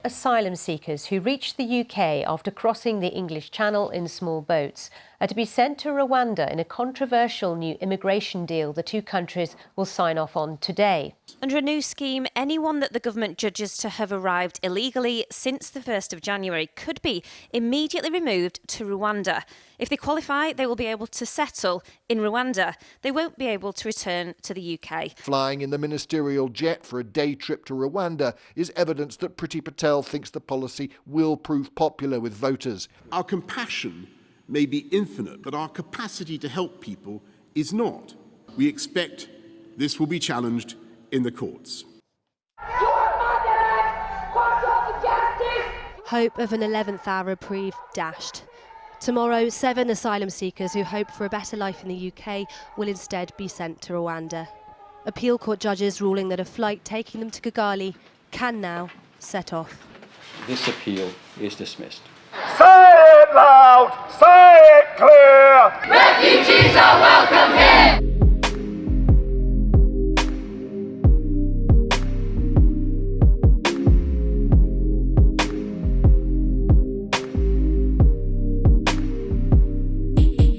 Asylum seekers who reached the UK after crossing the English Channel in small boats are to be sent to Rwanda in a controversial new immigration deal the two countries will sign off on today. Under a new scheme, anyone that the government judges to have arrived illegally since the 1st of January could be immediately removed to Rwanda. If they qualify, they will be able to settle in Rwanda. They won't be able to return to the UK. Flying in the ministerial jet for a day trip to Rwanda is evidence that Priti Patel thinks the policy will prove popular with voters. Our compassion may be infinite, but our capacity to help people is not. We expect this will be challenged in the courts. Hope of an 11th hour reprieve dashed. Tomorrow, 7 asylum seekers who hope for a better life in the UK will instead be sent to Rwanda. Appeal court judges ruling that a flight taking them to Kigali can now set off. This appeal is dismissed. Say it loud, say it clear. Refugees are welcome here.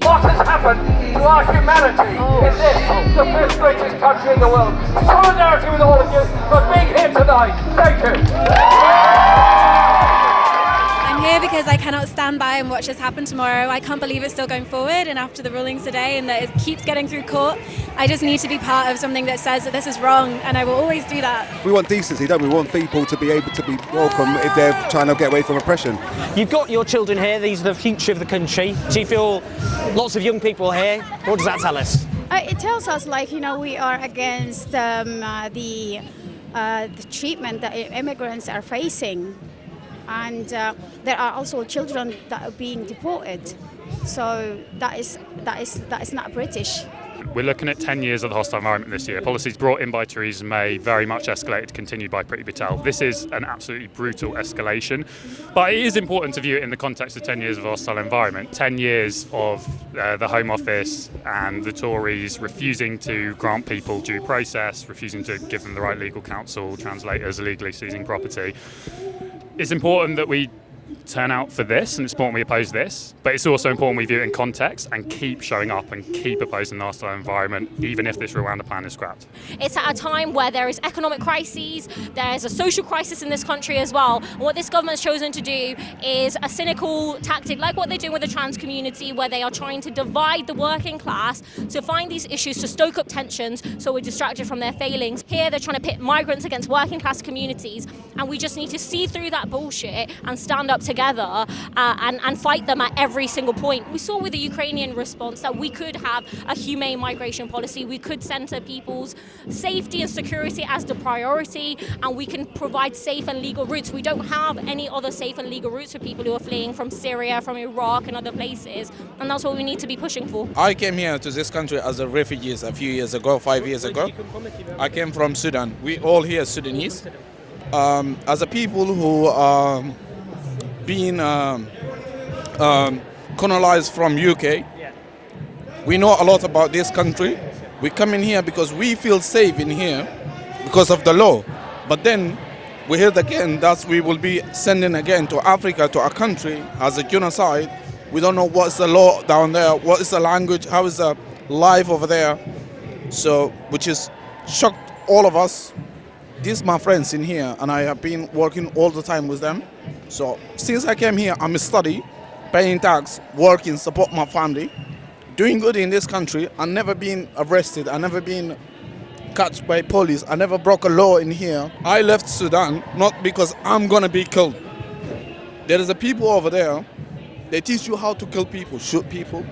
What has happened to our humanity in this, the fifth greatest country in the world? Solidarity with all of you for being here tonight. Thank you. I'm here because I cannot stand by and watch this happen tomorrow. I can't believe it's still going forward, and after the rulings today and that it keeps getting through court, I just need to be part of something that says that this is wrong, and I will always do that. We want decency, don't we? We want people to be able to be welcome if they're trying to get away from oppression. You've got your children here, these are the future of the country. Do you feel lots of young people here? What does that tell us? It tells us, we are against the treatment that immigrants are facing. And there are also children that are being deported. So that is not British. We're looking at 10 years of the hostile environment this year. Policies brought in by Theresa May, very much escalated, continued by Priti Patel. This is an absolutely brutal escalation. But it is important to view it in the context of 10 years of hostile environment. 10 years of the Home Office and the Tories refusing to grant people due process, refusing to give them the right legal counsel, translators, illegally seizing property. It's important that we turn out for this, and it's important we oppose this, but it's also important we view it in context and keep showing up and keep opposing the hostile environment, even if this Rwanda plan is scrapped. It's at a time where there is economic crises, there's a social crisis in this country as well, and what this government's chosen to do is a cynical tactic, like what they're doing with the trans community, where they are trying to divide the working class to find these issues, to stoke up tensions, so we're distracted from their failings. Here they're trying to pit migrants against working class communities, and we just need to see through that bullshit and stand up together and fight them at every single point. We saw with the Ukrainian response that we could have a humane migration policy. We could centre people's safety and security as the priority, and we can provide safe and legal routes. We don't have any other safe and legal routes for people who are fleeing from Syria, from Iraq and other places, and that's what we need to be pushing for. I came here to this country as a refugee a few years ago, 5 years ago. I came from Sudan. We all here Sudanese. As a people who being colonized from UK, we know a lot about this country. We come in here because we feel safe in here because of the law. But then we heard again that we will be sending again to Africa, to our country, as a genocide. We don't know what's the law down there, what is the language, how is the life over there. So, which is shocked all of us. These are my friends in here, and I have been working all the time with them. So since I came here, I'm studying, paying tax, working, support my family, doing good in this country. I've never been arrested. I've never been catched by police. I never broke a law in here. I left Sudan not because I'm gonna be killed. There is a people over there. They teach you how to kill people, shoot people,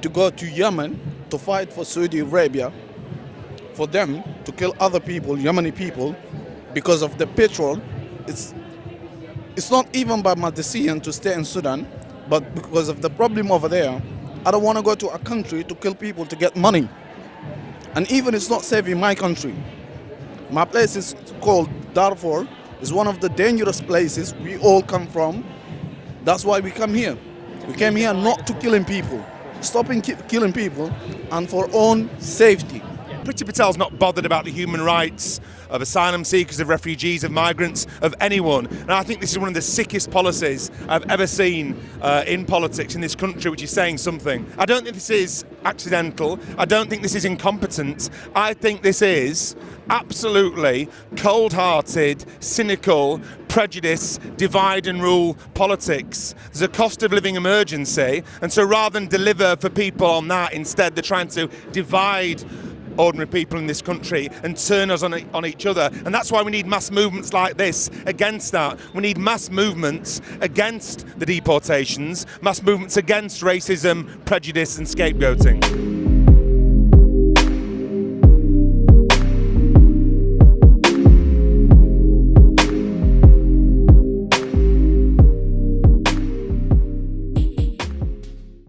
to go to Yemen to fight for Saudi Arabia, for them to kill other people, Yemeni people, because of the petrol. It's not even by my decision to stay in Sudan, but because of the problem over there. I don't want to go to a country to kill people to get money. And even it's not safe in my country. My place is called Darfur. It's one of the dangerous places we all come from. That's why we come here. We came here not to killing people, stopping killing people, and for own safety. Priti Patel's not bothered about the human rights of asylum seekers, of refugees, of migrants, of anyone. And I think this is one of the sickest policies I've ever seen in politics in this country, which is saying something. I don't think this is accidental. I don't think this is incompetent. I think this is absolutely cold-hearted, cynical, prejudice, divide and rule politics. There's a cost of living emergency, and so rather than deliver for people on that, instead they're trying to divide ordinary people in this country and turn us on each other. And that's why we need mass movements like this against that. We need mass movements against the deportations, mass movements against racism, prejudice and scapegoating.